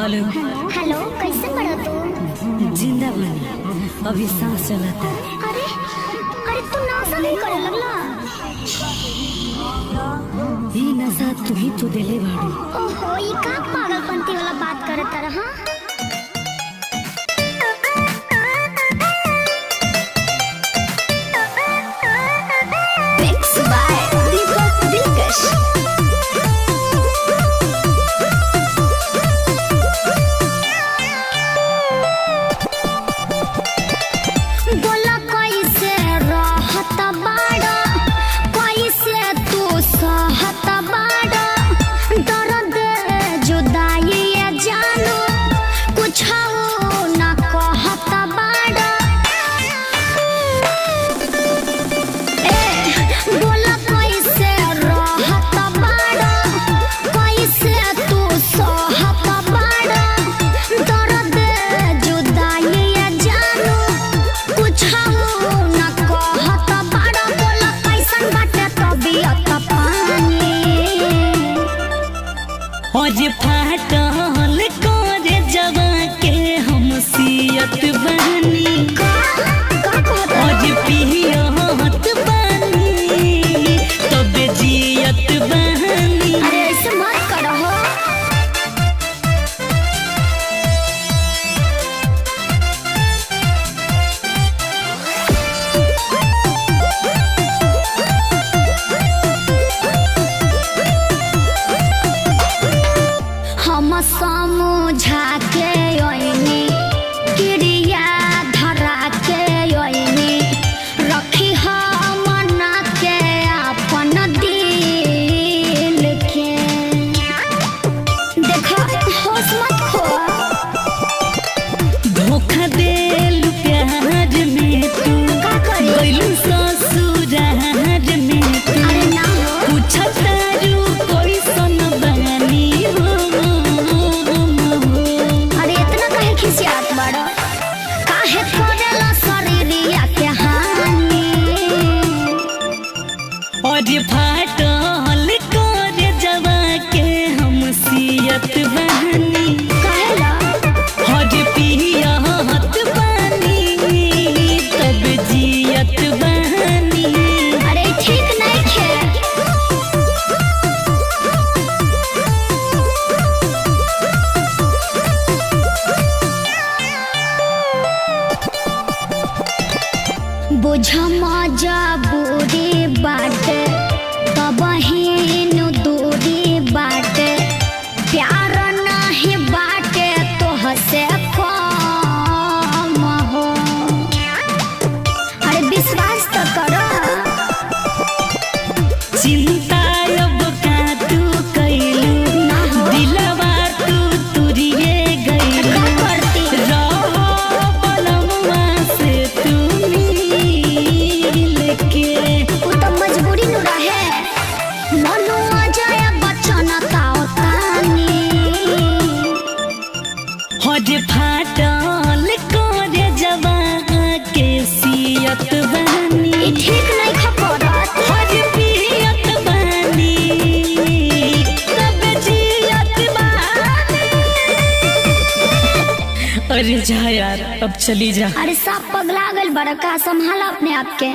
Hello hello, कैसे पढ़ो तू? जिंदा बनी, अभी सांस चलता। अरे अरे तू नशा नहीं करे लगला? ये नशा तू ही तो दिले बाड़ी। ओहो, ये का पागलपंती वाला बात करत रहा? Mixed by Deepak Dilkash. बोला कैसे रहत बाड़ा, कैसे तू सहत बाड़ा, दर्द जुदाई जानू कुछ न कहत बाड़ा। बोला कैसे रहत बाड़ा, कैसे तू सहत बाड़ा, दर्द जुदाई जानू कुछ न कहत बाड़ा। बोला कैसन बाटे तबीयत पानी? आज फाटल करे जवा के हम सियत बनी, आज पियत बनी तब जियत बनी। अरे ऐसे मत करो। हम समझा के ओइनी, क्रिया धरा के ओइनी, रखी हम मना के अपन दिल के। देखो, होश मत खो। धोखा देलू प्यार में तू, का करी? गइलू ससुरार में तू, अरे ना हो। पूछतारू कैसन बनी हो। अरे इतना काहे खिसियात बाड़ा? काहे करेला शरीरिया के हानि? और फाटल करे जवा के हम सियत बनी, काहेला? और पियत बनी तब जियत बनी। अरे ठीक नहीं खे। बुझ मजबूरी बाटे, तबहीनु दूरी बाटे, प्यार नहीं बाटे तोहसे कम हो। अरे विश्वास तो करो। चिंता अब का तू कैलू, ना हो। दिलवा तू तुरिए गइलू। का करती? रहो बलमुआ से तू मिल के। वो तो मजबूरी नु रहे। मनु अजय बच्चन ताओ तानी। हज फाटल करे जवा के सियत बनी, ये ठीक नहीं खपरत। हज पियत बनी तब जियत बनी। अरे जा यार, अब चली जा। अरे सब पगला गल बड़ा का, संभाला अपने आप के।